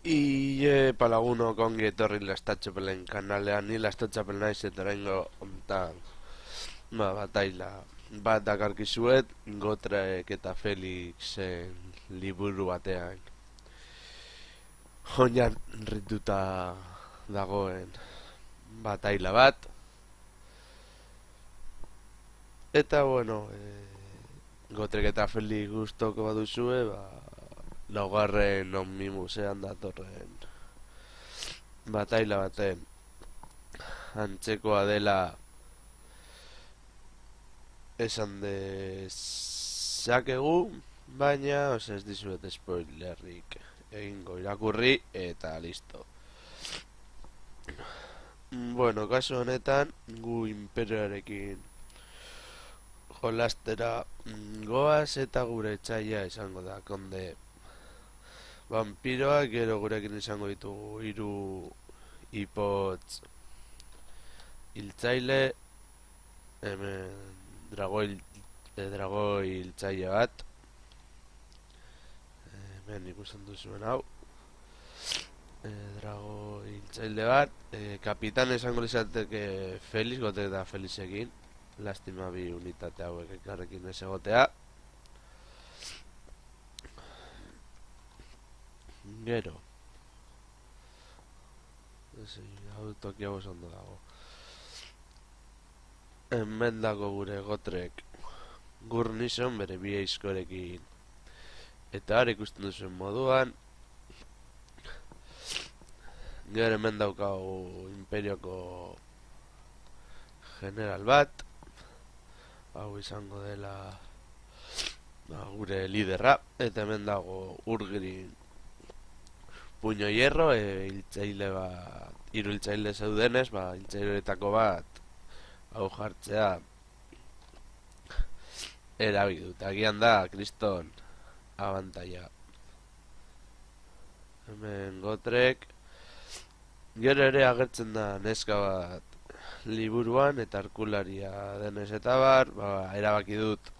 Palaguno kongi etorri lastatxopelen kanalean, ni lastatxopel naiz eta oraingo ontan bataila bat dakarkizuet Gotrek eta Felixen liburu batean oinan rituta dagoen bataila bat. Eta bueno, Gotrek eta Felix gustoko baduzue, laugarren Omnibusean datorren bataila baten antzekoa dela esan dezakegu, baina ez dizuet spoilerrik egingo, irakurri eta listo. Bueno, kasu honetan gu imperioarekin jolastera goaz eta gure etxaila izango da konde vampiroak, gero gurekin izango ditugu hiru ipotz hiltzaile, hemen dragoi hiltzaile bat, hemen ikusten duzuen hau, dragoi hiltzaile bat, kapitan izango izateke Felix, Gotrek eta Felixekin, lastima bi unitate hauek elkarrekin ez egotea. Gero hau tokia ondo dago. Hemen dago gure Gotrek Gurnison bere bi aizkorekin, eta har ikusten duzuen moduan. Gero hemen daukagu imperioko general bat, hau izango dela gure liderra, eta hemen dago Urgrin puño hierro, hiltzaile bat, hiru hiltzaile zeudenez, hiltzaileetako bat hau jartzea erabidut, agian da kriston abantaia. Hemen Gotrek, gero ere agertzen da neska bat liburuan eta arkularia denez eta bar, erabaki dut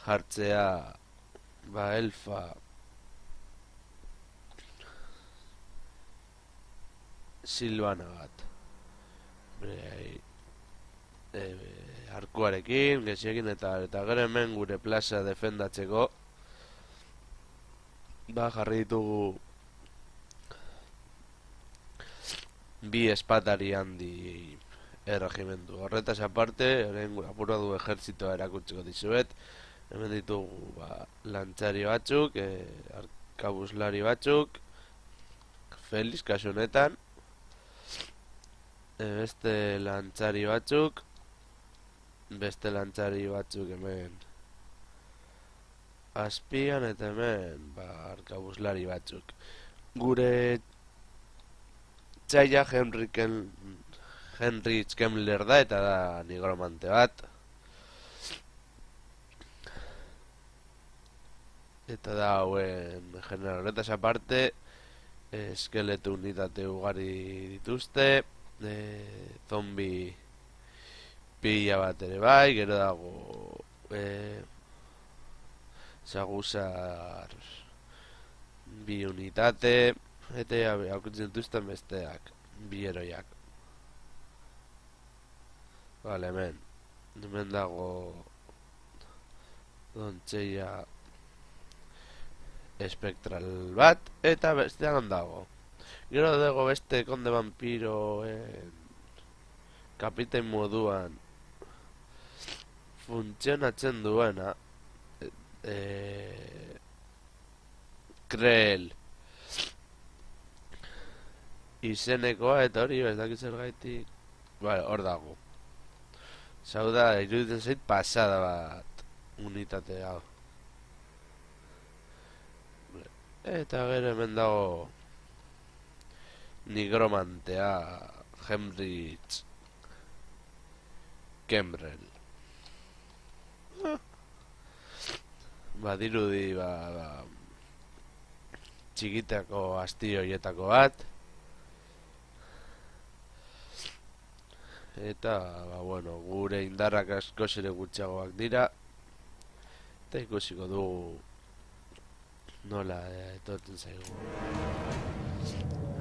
jartzea elfa Silvana bat, arkuarekin, geziekin eta gero hemen gure plaza defendatzeko jarri ditugu bi espatari handi erregimentu. Horretaz aparte, orain apurra du ejertzitoa erakutsiko dizuet. Hemen ditugu lantzari batzuk, arkabuslari batzuk, Felix kasu honetan, beste lantzari batzuk hemen azpian, eta hemen arkabuslari batzuk. Gure txaila Henry Kemmler da, eta da nigromante bat, eta da hauen general. Horretaz aparte, eskeleto unitate ugari dituzte, zombi pila bat ere bai, gero dago saguzar bi unitate, eta haukitzen dituzten besteak, bi heroiak. Vale, hemen dago dontzeia espektral bat, eta bestean dago. Gero dago beste konde vampiro kapitain moduan funtzionatzen duena, Krell izenekoa, eta hori ez dakit zergaitik, hor dago. Zau da, iruditzen zait pasada bat unitate hau. Eta gero hemen dago nigromantea Henry Kemmler. Badirudi txikitako asti horietako bat, eta gure indarrak asko ere gutxiagoak dira, eta ikusiko dugu nola etortzen zaigu.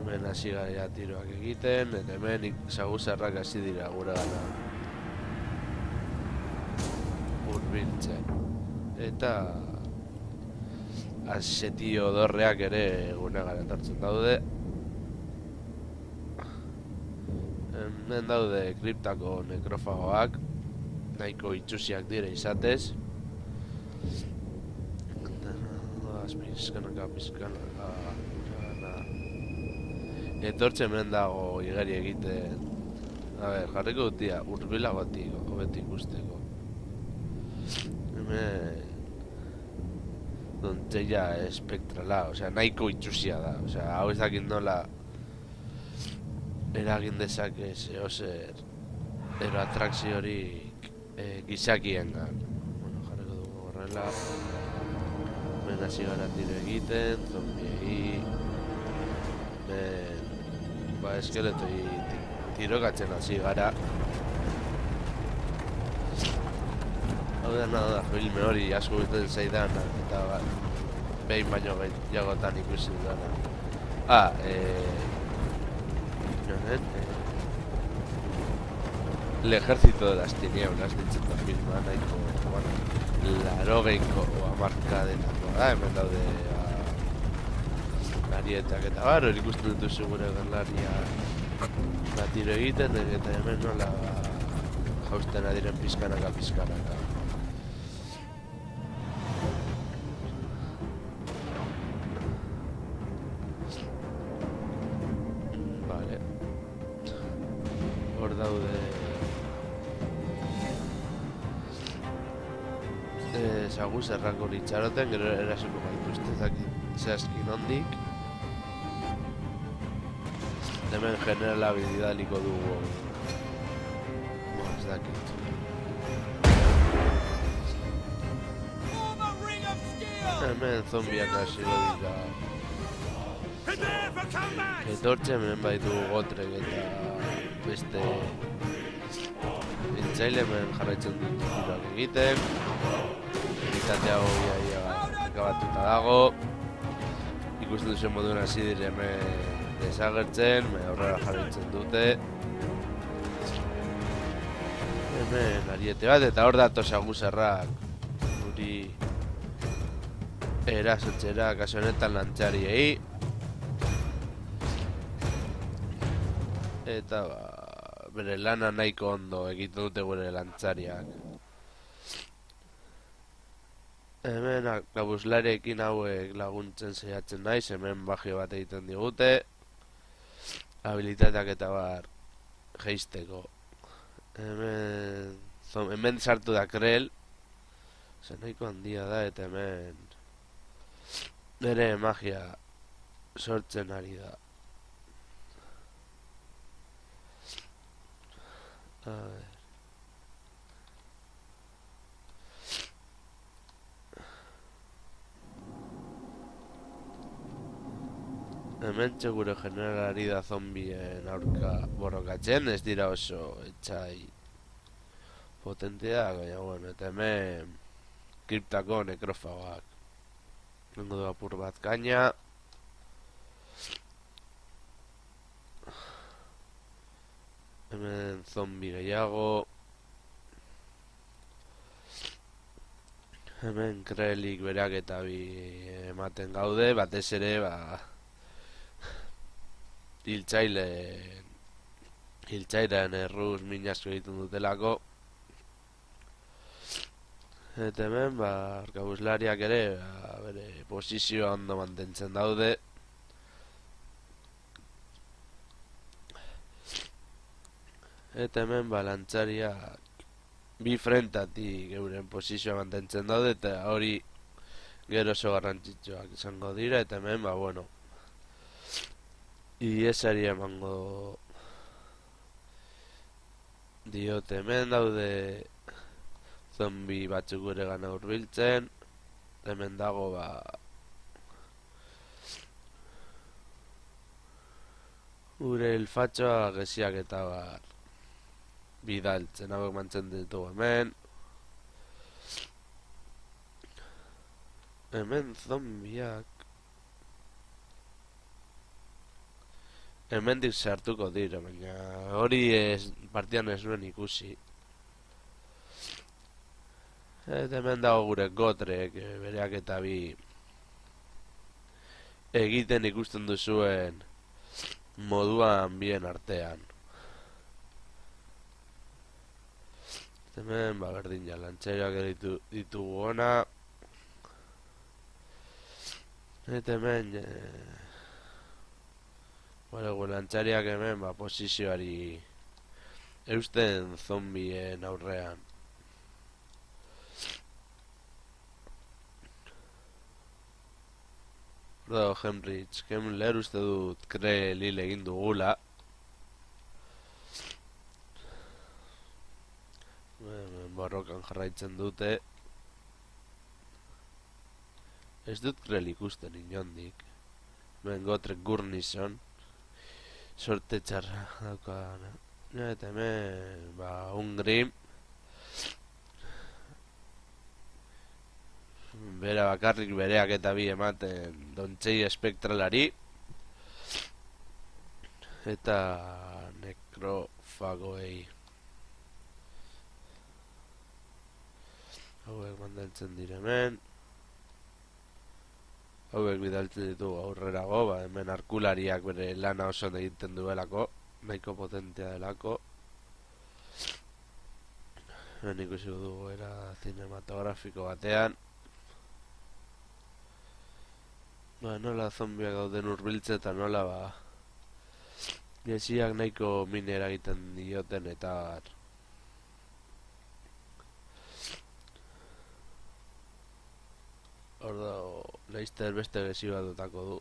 Hemen hasi gara tiroak egiten, eta hemen saguzarrak hasi dira gure gana hurbiltzen. Eta asetio dorreak ere gune gara etortzen daude. Hemen daude kriptako nekrofagoak, nahiko itxusiak dire izatez. Pizkanaka. Etortzen hemen dago igeri egiten. A ber, jarriko dut dira, urbilagotik, hobetik ikusteko. Hemen dontzella espektrala, osea, nahiko itxusia da. Osea, hau ez dakit nola eragin dezake zehozer atrakziorik gizakiengan. Bueno, jarriko dugu horrela. Hemen hasi gara tiro egiten, zombiei. Ba, eskeletoi tirokatzen hasi gara. Hau dena da filme hori asko guztien zaidan, eta behin baino gehiagotan ikusi dudana. El ejército de las tinieblas ditzen da filma nahiko, bueno, larogeiko hamarkadetako da, hemen daude larietak eta bar, hori ikusten dituzu gure ganlaria tiro egiten, eta hemen nola jausten adiren pizkanaka. Vale. Hor daude saguzarrak hori itxaroten, gero erasuko gaituzte zehazkin ondik. Hemen generala bidaliko dugu. Ez dakit. Hemen zombiak hasiko dira. Etortzen hemen baitu gotrek eta beste intzaile hemen jarraitzen dut tiroak egiten. Unitate hau ia akabatuta dago. Ikusten duzen moduen hasi dire hemen desagertzen, aurrera jarraitzen dute. Hemen ariete bat, eta hor dato saguzarrak guri erasotzera, kaso honetan lantzariei. Eta bere lana nahiko ondo egiten dute gure lantzariak. Hemen kabuzlarekin hauek laguntzen saiatzen naiz, hemen bagio bat egiten digute. Habilitateak eta bar geisteko. Hemen sartu da krel. Osa nahiko handia da eta hemen nire magia sortzen ari da. A ver. Hemen txegure generalari da zombien aurka borrokatzen, ez dira oso etxai potentea, baina bueno, eta hemen kriptako nekrofagoak. Nengo du apur bat kaina. Hemen zombi gehiago. Hemen krelik berak eta bi ematen gaude, batez ere, hiltzailean erruz minasko egiten dutelako. Eta hemen, arkabuzlariak ere, bere posizioa ondo mantentzen daude. Eta hemen, lantzariak bi frentatik euren posizioa mantentzen daude, eta hori gero oso garrantzitsuak izango dira, eta hemen, bueno, iesari emango diote. Hemen daude zombi batzuk gure gana hurbiltzen. Hemen dago gure elfatxoa gesiak eta bidaltzen hauek mantzen ditugu hemen. Hemen zombiak hemendik sartuko dira, baina hori partidan ez nuen ikusi. Eta hemen dago gure gotrek, bereak eta bi egiten ikusten duzuen moduan bien artean. Hemen, berdin ja, lantxeriak ditugu ona. Eta hemen, lantxariak hemen, posizioari eusten zombien aurrean. Henrich Kemmler uste dut lil egin dugula. Borrokan jarraitzen dute. Ez dut Krell ikusten inondik. Gotrek Gurnison. Sorte txarra daukan. Eta hemen, Ungrim. Bera bakarrik bereak eta bi ematen Dontsei espektralari. Eta nekrofagoei. Hauek mandaltzen diremen. Hauek bidaltzen ditugu aurrerago, hemen arkulariak bere lana oso egiten duelako, nahiko potentea delako. Hemen ikusi dugu era cinematografiko batean. Nola zombiak gauden urbiltze eta nola gesiak nahiko minera egiten dioten eta hor dago, Leister beste gesi bat dutako du.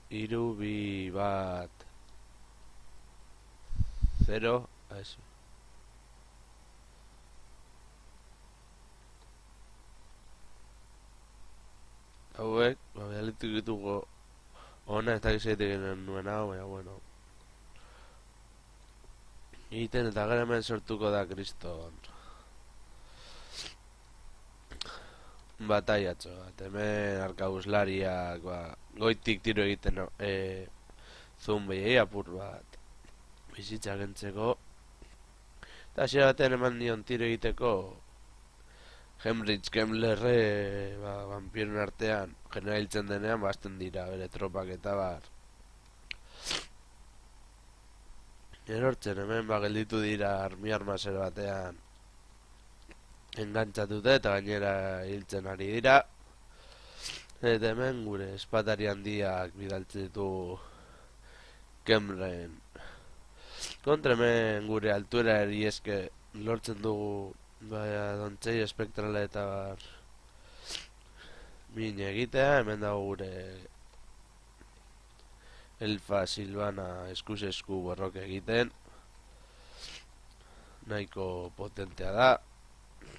Hiru, bi, bat 0, eso. Hauek, balitu ditugu ona ez dakiz egiten nuen hau, baina bueno. Egiten eta gara hemen sortuko da kriston bataiatxo bat, hemen arkabuslariak goitik tiro egiten zumbeiei apur bat bizitza gentzeko eta hasiera batean eman dion tiro egiteko Henrich Kemmlerre vampiron artean generaltzen denean bazten dira bere tropak eta erortzen hemen gelditu dira armi-armazer batean engantzatute eta gainera hiltzen ari dira. Eta hemen gure espatari handiak bidaltzen ditu Kemmleren kontra hemen gure altuera eske lortzen dugu Dontsei espektrala eta min egitea. Hemen dago gure Elfa Silvana eskuz esku borroke egiten nahiko potentea da.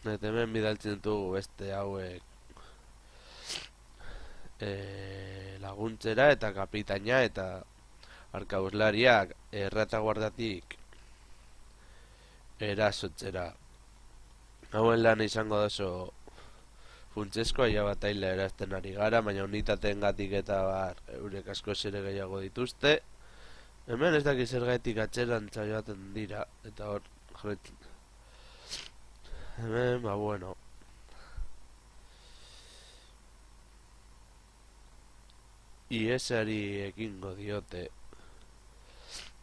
Eta hemen bidaltzen ditugu beste hauek laguntzera eta kapitaina eta arkabuslariak erretaguardatik erasotzera. Hauen lan izango da oso funtseskoa, ja bataila erazten ari gara, baina unitateen gatik eta eurek asko ere gehiago dituzte. Hemen ez dakiz zergatik atxerantza joaten dira, eta hor jarretzen. Hemen, bueno. Iesari ekingo diote.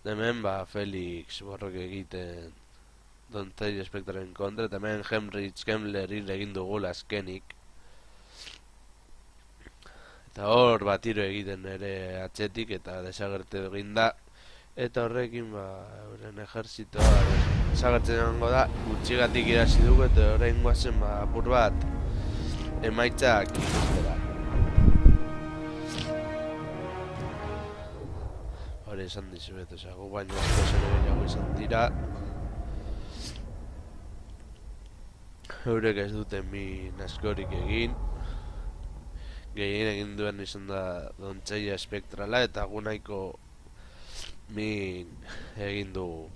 Hemen, Felix borrok egiten Dontsei espektraren kontra, eta hemen Henrich Kemmler egin dugula azkenik. Eta hor tiro egiten ere atxetik eta desagertu egin da. Eta horrekin euren ejerzitoa desagertzen egongo da, gutxigatik irasi dugu eta orain guazen apur bat emaitzak ikustera. Hori esan dizuet, gu baino asko zer gehiago izan dira. Eurek ez dute min askorik egin. Gehien egin duen izan da Dontsei espektrala eta gu nahiko min egin dugu.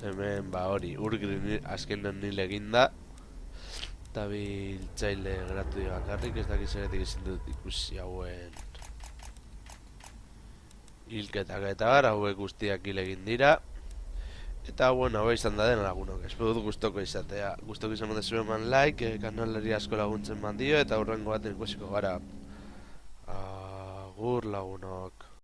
Hemen, ba hori, urgrin azkenen nile eginda. Eta biltzaile geratu dira bakarrik, ez dakiz eretik ezin dut ikusi hauen hilketak eta gara, hauek guztiak hil egin dira. Eta, bueno, hau izan da den lagunok, espero dut gustoko izatea. Gustoko izan dezu eman like, kanalari asko laguntzen mandio, eta hurrengo baten ikusiko gara. Agur lagunok.